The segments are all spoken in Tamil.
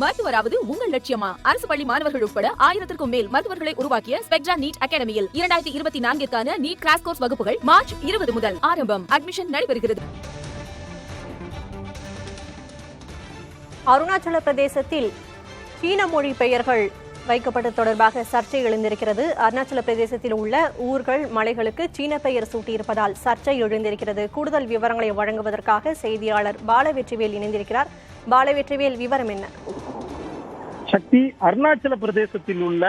மருத்துவராவது உங்கள் லட்சியமா? அரசு பள்ளி மாணவர்கள் உட்பட 1000க்கும் மேல் மருத்துவர்களை உருவாக்கிய ஸ்பெக்ட்ரா நீட் அகாடமியில் 2024க்கான நீட் கிராஷ் கோர்ஸ் வகுப்புகள் மார்ச் 20 முதல் ஆரம்பம். அட்மிஷன் நடைபெறுகிறது. அருணாச்சல பிரதேசத்தில் சீன மொழி பெயர்கள் வைக்கப்பட்டது தொடர்பாக சர்ச்சை எழுந்திருக்கிறது. அருணாச்சல பிரதேசத்தில் உள்ள ஊர்கள், மலைகளுக்கு சீன பெயர் சூட்டியிருப்பதால் சர்ச்சை எழுந்திருக்கிறது. கூடுதல் விவரங்களை வழங்குவதற்காக செய்தியாளர் பாலவெற்றிவேல் இணைந்திருக்கிறார். பாலவெற்றிவேல், விவரம் என்ன? சக்தி, அருணாச்சல பிரதேசத்தில் உள்ள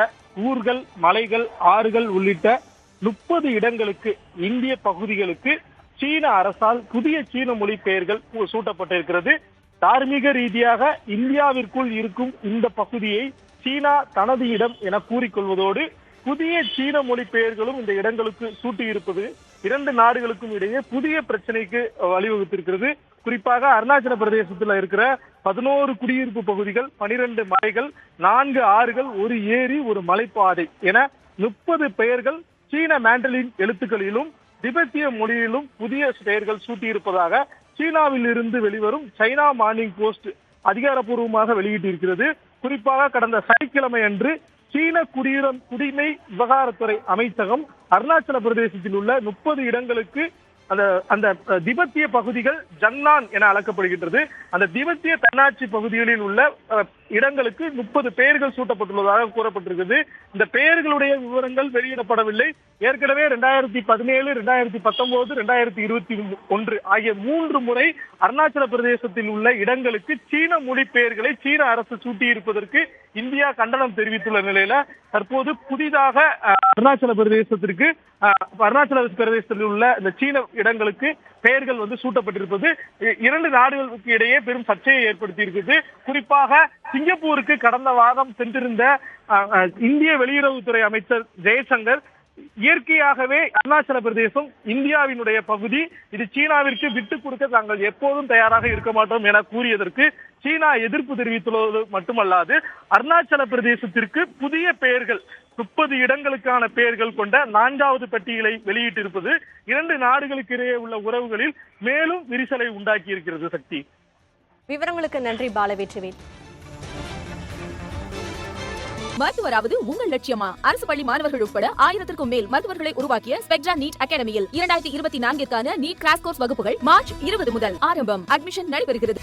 ஊர்கள், மலைகள், ஆறுகள் உள்ளிட்ட 30 இடங்களுக்கு, இந்திய பகுதிகளுக்கு சீன அரசால் புதிய சீன மொழி பெயர்கள் சூட்டப்பட்டிருக்கிறது. தார்மீக ரீதியாக இந்தியாவிற்குள் இருக்கும் இந்த பகுதியை சீனா தனது இடம் என கூறிக்கொள்வதோடு புதிய சீன மொழி பெயர்களும் இந்த இடங்களுக்கு சூட்டியிருப்பது இரண்டு நாடுகளுக்கும் இடையே புதிய பிரச்சனைக்கு வழிவகுத்திருக்கிறது. குறிப்பாக அருணாச்சல பிரதேசத்தில் இருக்கிற 11 குடியிருப்பு பகுதிகள், 12 மலைகள், 4 ஆறுகள், ஒரு ஏரி, ஒரு மலைப்பாதை என 30 பெயர்கள் சீன மேண்டலின் எழுத்துக்களிலும் திபெத்திய மொழியிலும் புதிய பெயர்கள் சூட்டியிருப்பதாக சீனாவில் இருந்து வெளிவரும் சைனா மார்னிங் போஸ்ட் அதிகாரப்பூர்வமாக வெளியிட்டிருக்கிறது. குறிப்பாக கடந்த சனிக்கிழமை அன்று சீன குடிமை விவகாரத்துறை அமைச்சகம் அருணாச்சல பிரதேசத்தில் உள்ள 30 இடங்களுக்கு அந்த திபெத்திய பகுதிகள் ஜங்னான் என அழைக்கப்படுகின்றது. அந்த திபெத்திய தன்னாட்சி பகுதிகளில் உள்ள இடங்களுக்கு 30 பெயர்கள் சூட்டப்பட்டுள்ளதாக கூறப்பட்டிருக்கிறது. இந்த பெயர்களுடைய விவரங்கள் வெளியிடப்படவில்லை. ஏற்கனவே 2017, 2019, 2021 ஆகிய 3 முறை அருணாச்சல பிரதேசத்தில் உள்ள இடங்களுக்கு சீன மொழி பெயர்களை சீன அரசு சூட்டியிருப்பதற்கு இந்தியா கண்டனம் தெரிவித்துள்ள நிலையில தற்போது புதிதாக அருணாச்சல பிரதேசத்தில் உள்ள இந்த சீன இடங்களுக்கு பெயர்கள் சூட்டப்பட்டிருப்பது இரண்டு நாடுகளுக்கு இடையே பெரும் சர்ச்சையை ஏற்படுத்தி இருக்கிறது. குறிப்பாக சிங்கப்பூருக்கு கடந்த வாரம் சென்றிருந்த இந்திய வெளியுறவுத்துறை அமைச்சர் ஜெய்சங்கர் இயற்கையாகவே அருணாச்சல பிரதேசம் இந்தியாவினுடைய பகுதி, இது சீனாவிற்கு விட்டுக் கொடுக்க தாங்கள் எப்போதும் தயாராக இருக்க மாட்டோம் என கூறியதற்கு சீனா எதிர்ப்பு தெரிவித்துள்ளது மட்டுமல்லாது அருணாச்சல பிரதேசத்திற்கு புதிய பெயர்கள் 30 இடங்களுக்கான பெயர்கள் கொண்ட 4வது பட்டியலை வெளியிட்டிருப்பது இரண்டு நாடுகளுக்கு இடையே உள்ள உறவுகளில் மேலும் விரிசலை உண்டாக்கி இருக்கிறது. சக்தி, விவரங்களுக்கு நன்றி பாலவெற்றிவேல். மருத்துவராவது உங்கள் லட்சியமா? அரசு பள்ளி மாணவர்கள் உட்பட 1000க்கும் மேல் மருத்துவர்களை உருவாக்கிய ஸ்பெக்ட்ரா நீட் அகாடமியில் 2024க்கான நீட் கிராஷ் கோர்ஸ் வகுப்புகள் மார்ச் 20 முதல் ஆரம்பம். அட்மிஷன் நடைபெறுகிறது.